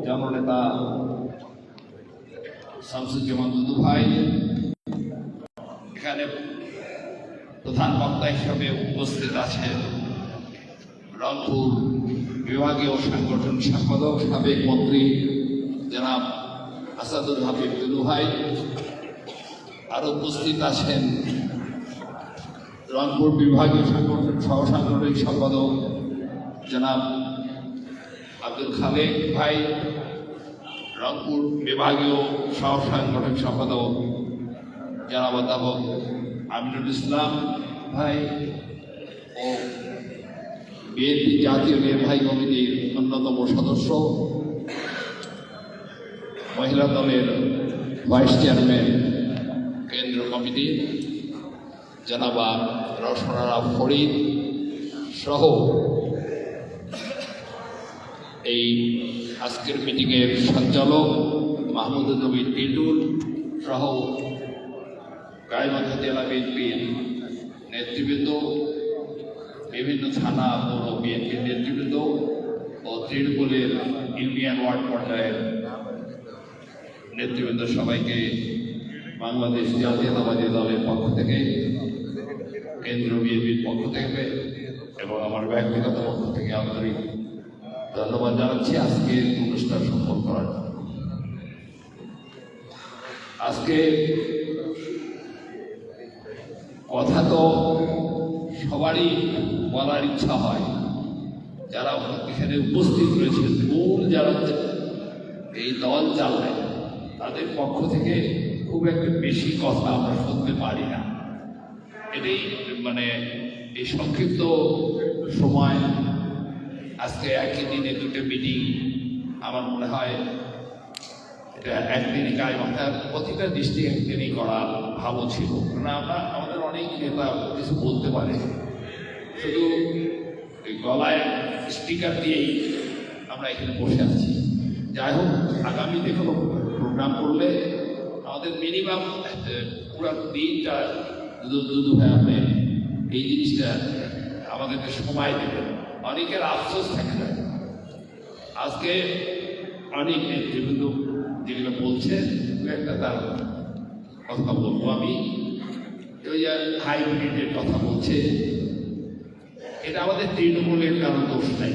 জননেতা শামসুজ্জামান দুদু ভাই, এখানে প্রধান বক্তা হিসাবে উপস্থিত আছেন রংপুর বিভাগীয় সাংগঠনিক সম্পাদক সাবেক মন্ত্রী জনাব আসাদুল হাবিব দুদু ভাই, আরো উপস্থিত আছেন রংপুর বিভাগীয় সাংগঠনিক সম্পাদক জনাব আব্দুল খালেক ভাই, রংপুর বিভাগীয় সাংগঠনিক সম্পাদক জনাব অধ্যাপক আমিনুল ইসলাম ভাই ও বিএনপি জাতীয় নির্বাহী কমিটির অন্যতম সদস্য, মহিলা দলের ভাইস চেয়ারম্যান কেন্দ্র কমিটি জনাবা রওশনারা ফরিদ সহ এই আজকের মিটিংয়ের সঞ্চালক মাহমুদুর নবী টিটুল সহ গাইবান্ধা জেলা বিএনপির নেতৃবৃন্দ, বিভিন্ন থানা পৌর বিএনপির নেতৃবৃন্দ ও তৃণমূলের ইউনিয়ন ওয়ার্ড পর্যায়ের নেতৃবৃন্দ সবাইকে বাংলাদেশ জাতীয়তাবাদী দলের পক্ষ থেকে, কেন্দ্রীয় বিএনপির পক্ষ থেকে এবং আমার ব্যক্তিগত পক্ষ থেকে আন্তরিক ধন্যবাদ জানাচ্ছি আজকে অনুষ্ঠান সফল করার জন্য। আজকে কথা তো সবারই বলার ইচ্ছা হয়, যারা এখানে উপস্থিত রয়েছেন, মূল যারা এই দল চালায় তাদের পক্ষ থেকে খুব একটা বেশি কথা আমরা শুনতে পারি না। এটাই এই সংক্ষিপ্ত সময়, আজকে একই দিনে দুটো মিটিং, আমার মনে হয় এটা একদিনই গায়ে মাথার প্রতিটা দৃষ্টি একদিনই করা ভালো ছিল। কারণ আমাদের অনেক নেতা কিছু বলতে পারে, শুধু গলায় স্টিকার দিয়েই আমরা এখানে বসে আছি। যাই হোক, আগামীতে কোনো প্রোগ্রাম করলে আমাদের মিনিমাম পুরো দিনটা দুদু ভাই আপনি এই জিনিসটা আমাদেরকে সময় দেবেন। অনেকের আফসোস থাকে না, আজকে অনেক নেতৃবৃন্দ যেগুলো বলছে একটা তার কথা বলবো আমি। ওই যে হাইব্রিডের কথা বলছে, এটা আমাদের তৃণমূলের কারো দোষ নাই।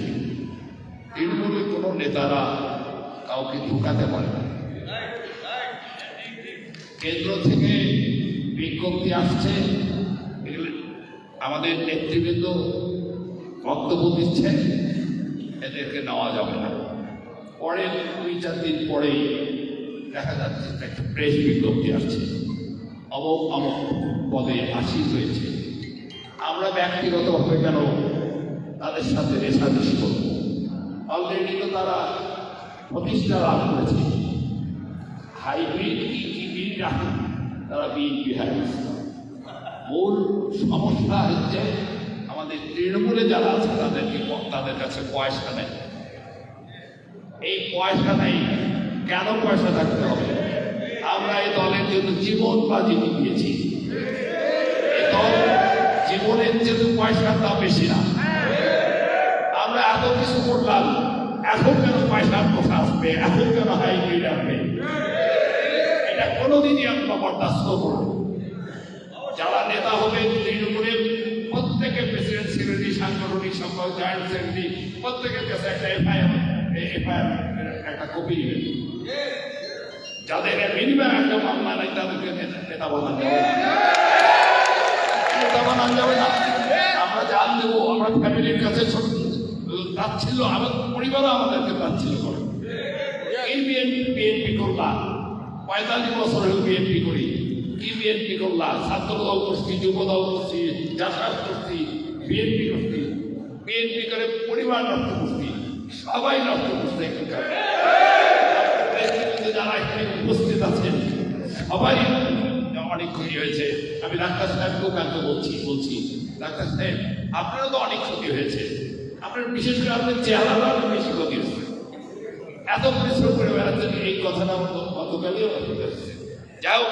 তৃণমূলের কোনো নেতারা কাউকে ঢুকাতে পারে না। কেন্দ্র থেকে বিজ্ঞপ্তি আসছে, আমাদের নেতৃবৃন্দ বক্তব্য দিচ্ছেন, এদেরকে নেওয়া যাবে না। পরে 2-4 দিন পরেই দেখা যাচ্ছে একটা প্রেস বিজ্ঞপ্তি আসছে, অমুক অমুক পদে আসীন হয়েছে। আমরা ব্যক্তিগতভাবে কেন তাদের সাথে রেশারেশি করব? অলরেডি তো তারা প্রতিষ্ঠা লাভ করেছে। হাইব্রিড কি রাখেন তারা বিএনপি হাইব্রিড। মূল সমস্যা হচ্ছে আমাদের তৃণমূলে যারা আছে তাদের কাছে পয়সা নেই। এই পয়সা নেই কেন? পয়সা থাকতে হবে। আমরা এই দলের জন্য জীবন বাজি দিয়েছি। এই দল জীবনের জন্য পয়সার দাম বেশি না। আমরা এত কিছু করলাম, এখন কেন পয়সার কথা আসবে? এখন কেন হাইব্রিড আসবে? এটা কোনোদিনই আমরা বরদাস্ত করব। যারা নেতা হবে তৃণমূলের প্রত্যেকের প্রেসিডেন্ট সেক্রেটারি, সাংগঠনিক সম্পাদক, জয়েন্ট সেক্রেটারি, প্রত্যেকের কাছে একটা এফআইআর একটা কপি নেবেন। যাদের মিনিমাম একটা মামলা নাই তাদেরকে নেতা বানানো যাবে না। নেতা বানানো যাবে না। আমরা জান দেবো, আমরা ফ্যামিলির কাছে তাচ্ছিল, আমার পরিবারও আমাদেরকে তাচ্ছিল করে। এই বিএনপি করলাম, 45 বছর হল বিএনপি করি। কি বিএনপি করলাম? ছাত্র দল করছি, যুব দল করছি, জাসাদ করছি, বিএনপি করছি। বিএনপি করে পরিবার নষ্ট করছি, সবাই নষ্ট করছে। যারা এখানে উপস্থিত আছেন সবাই অনেক ক্ষতি হয়েছে। আমি ডাক্তার সাহেবকেও কালকে বলছি ডাক্তার সাহেব, আপনারও তো অনেক ক্ষতি হয়েছে। আপনার বিশেষ করে আপনার চেহারাটা অনেক বেশি ক্ষতি হয়েছে। এত পরিশ্রম করে বেড়াচ্ছেন, এই কথাটা গতকালই যাও।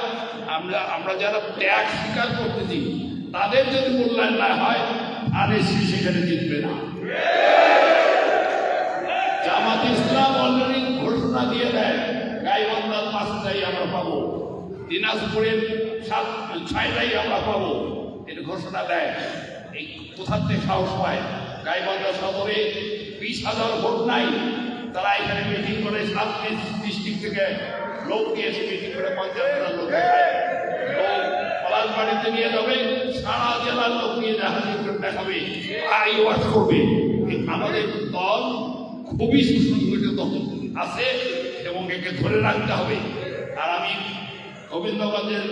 আমরা যারা ত্যাগ স্বীকার করতেছি তাদের যদি মূল্যায়ন না হয় আর সেখানে জিতবে না। জামাত ইসলাম অলরেডি ঘোষণা 5টাই আমরা পাবো, দিনাজপুরের 6টাই আমরা পাবো, এর ঘোষণা দেয়। এই কোথার থেকে সাহস পায়? গাইবান্ধা সদরে 20,000 ভোট নাই, তারা এখানে মিটিং করে 7 ডিস্ট্রিক্ট থেকে লোক নিয়ে এসে মিটিং করে 50,000 লোক দেখায়। পলাশবাড়িতে নিয়ে যাবে, সারা জেলার লোক নিয়ে দেখাবে, আই ওয়াচ করবে। আমাদের দল খুবই সুসংগঠিত আছে এবং একে ধরে রাখতে হবে। আর আমি গোবিন্দগঞ্জের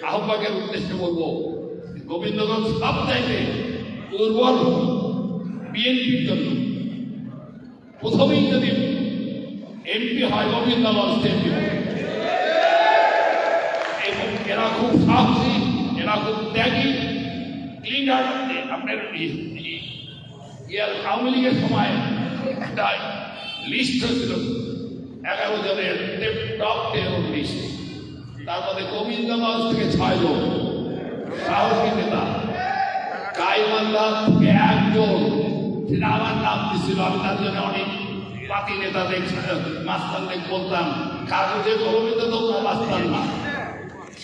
আহ্বায়কের উদ্দেশ্যে বলবো, গোবিন্দগঞ্জ সব চাইতে দুর্বল বিএনপির জন্য। প্রথমেই যদি এমপি হয় গোবিন্দগঞ্জ এমপি হবে, এবং এরা খুব সাহসী, এরা খুব ত্যাগী, ক্লিনার। আপনার আওয়ামী লীগের সময় একটা লিস্ট হয়েছিল 11 জনের টপ 10 লিস্ট, তার মধ্যে গোবিন্দগঞ্জ থেকে 6 জন সাহসী নেতা, গাইবান্ধা থেকে 1 জন, সেটা আমার নাম দিছিল। আমি তার জন্য অনেক পাতি নেতাদের মাস্তানদের বলতাম, কাগজে কলমে তো তোমরা মাস্তান না,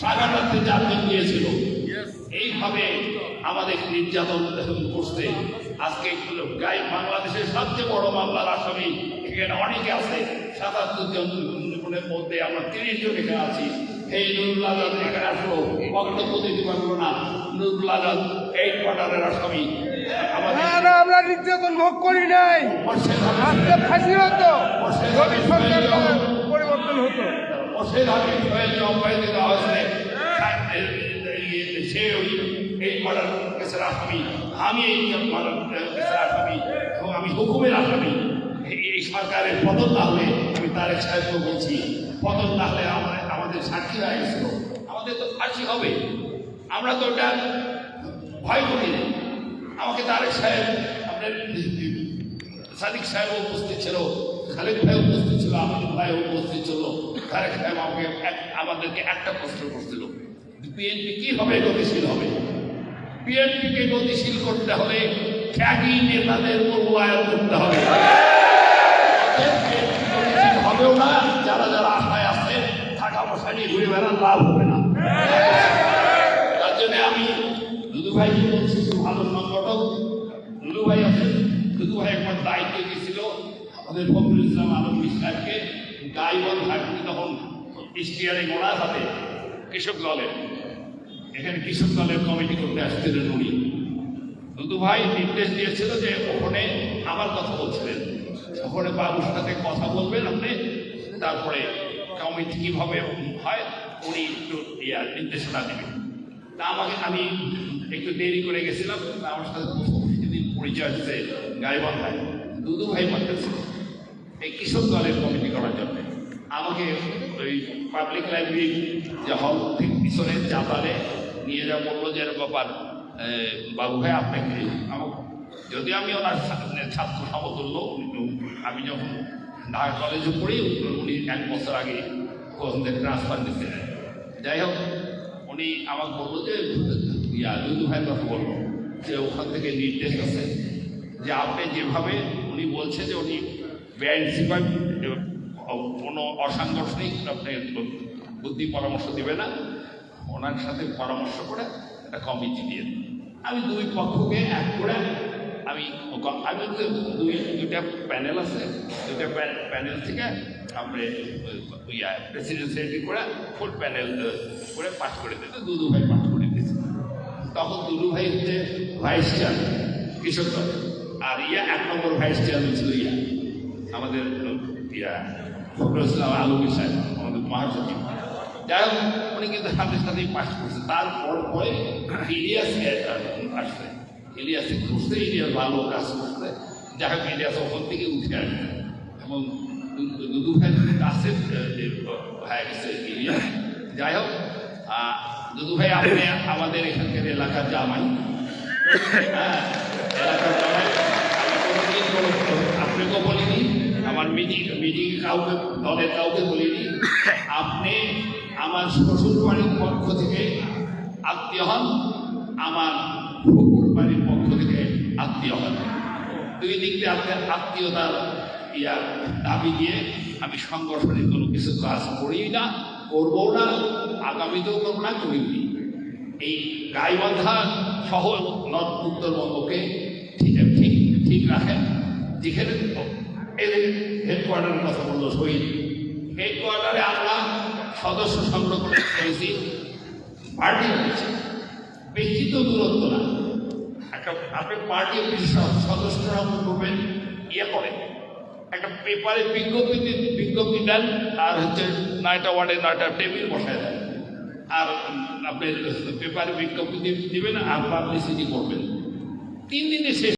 সাগাটাতে 4 জন দিয়েছিল। এইভাবে আমাদের নির্যাতন করছে। আজকে বাংলাদেশের সবচেয়ে বড় মামলার আসামি এখানে অনেকে আছে, 77 জনের মধ্যে আমরা 30 জন এখানে আছি। এই নুরুল আজাদ এখানে আসলো, বক্তব্য দিতে পারবো না। নুরুল আজাদ 8 কোয়ার্টারের আসামি। আমরা নির্যাতন ভোগ করি নাই, ফাঁসি হতো, পরিবর্তন হতো। আমি এই কেসের আসামি এবং আমি হুকুমের আসামি। এই সরকারের পতন না হলে, আমি তারেক সাহেবকে বলছি, পতন না হলে আমাদের সাক্ষী হয়ে গেছিল, আমাদের তো ফাঁসি হবে। আমরা তো ওটা ভয় করি না। আমাকে তারেক সাহেব, আপনার সাদিক সাহেব উপস্থিত ছিল, খালেদ ভাই উপস্থিত ছিল, আমির ভাই উপস্থিত ছিল। তারেক সাহেব আমাদেরকে একটা প্রশ্ন করছিল, বিএনপি কিভাবে গতিশীল হবে? বিএনপিকে গতিশীল করতে হলে ত্যাগী নেতাদের মূল্যায়ন করতে হবে। হবেও না, যারা যারা আশায় আছে টাকা পয়সা নিয়ে ঘুরে বেড়ান, লাভ হবে না। তার জন্য আমি দুদু ভাইকে বলছি, ভালো সংগঠক দুদু ভাই আছেন। দুদু ভাই একবার দায়িত্ব দিয়েছিল আমাদের ফখরুল ইসলাম আলমগীর সাহেবকে, গাইবান্ধা তখন স্টিয়ারিং ওনার হাতে, কৃষক দলের, এখানে কৃষক দলের কমিটি করতে আসছিলেন উনি। দুদু ভাই নির্দেশ দিয়েছিল যে ওখানে আমার কথা বলছিলেন, ওখানে বাবুর সাথে কথা বলবেন আপনি, তারপরে কমিটি কিভাবে হয় উনি একটু নির্দেশনা দেবেন। তা আমি একটু দেরি করে গেছিলাম। আমার সাথে সেদিন পরিচয় হচ্ছে গাইবান্ধায় দুদু ভাই পাঠাচ্ছে এই কৃষক দলের কমিটি করার জন্য। আমাকে ওই পাবলিক লাইব্রেরি যে হল থেকে পিছনে চাতালে নিয়ে যা বললো যে ব্যাপার, বাবু ভাই আপনাকে যদি আমি ওনার ছাত্র সমতুল্য, আমি যখন ঢাকা কলেজে পড়ি উনি 1 বছর আগে ওখান থেকে ট্রান্সফার দিচ্ছিলেন। যাই হোক, উনি আমাকে বললো যে দুদু ভাইয়ের কথা বললো যে ওখান থেকে নির্দেশ আছে যে আপনি যেভাবে, উনি বলছে যে উনি বেআইনসিভাবে কোনো অসাংগঠনিক আপনি বুদ্ধি পরামর্শ দেবে না, ওনার সাথে পরামর্শ করে একটা কমিটি দিয়ে। আমি 2 পক্ষকে এক করে আমি দুইটা প্যানেল আছে, 2টা প্যানেল থেকে আমরা প্রেসিডেন্ট সেক্রেটারি করে ফুল প্যানেল করে পাস করে দিতে, দুদু ভাই পাস করে দিয়েছে। তখন দুদু ভাই হচ্ছে ভাইস চেয়ারম্যান কৃষক দল, আর 1 নম্বর ভাইস চেয়ারম্যান ছিল আমাদের ফখরুল ইসলাম আলমগীর সাহেব, আমাদের মহাসচিব। যাই হোক, উনি কিন্তু সাথে সাথেই পাস করছে। তারপর পরে ইলিয়াস আসছে, ইলিয়াসে খুঁজতে, ইলিয়াস ভালো কাজ করছে। যাই হোক, ইলিয়াস ওখান থেকে উঠে আসছে এবং দুদু ভাইয়ের কাছে হয়ে গেছে ইলিয়াস। যাই হোক, দুদু ভাই আপনি আমাদের এখানকার এলাকার জামাই, এলাকার জামাই। আপনাকেও বলিনি, আমার মিটিং কাউকে, দলের কাউকে বলিনি। আপনি আমার শ্বশুর বাড়ির পক্ষ থেকে আত্মীয় হন, আমার শ্বশুর বাড়ির পক্ষ থেকে আত্মীয় হন। 2 দিক দিয়ে আপনার আত্মীয়তার দাবি দিয়ে আমি সাংগঠনিক কোনো কিছু কাজ করি না, করবো না, আগামীতেও করবো না, করিনি। এই গাইবান্ধা সহ নর্থ উত্তরবঙ্গকে ঠিক রাখেন। যেখানে এদের হেডকোয়ার্টারের কথা বললো শহীদ, হেডকোয়ার্টারে আমরা সদস্য সংগ্রহ করেছি, পার্টি রয়েছে, বেশি তো দূরত্ব না। একটা আপনি পার্টি অফিস সদস্যরা করবেন, ইয়ে করেন, একটা পেপারে বিজ্ঞপ্তি দেন, আর হচ্ছে 9টা ওয়ার্ডে 9টা টেবিল বসায় দেন, আর আপনি পেপারে বিজ্ঞপ্তি দিবেন আর পাবলিসিটি করবেন। 3 দিনে শেষ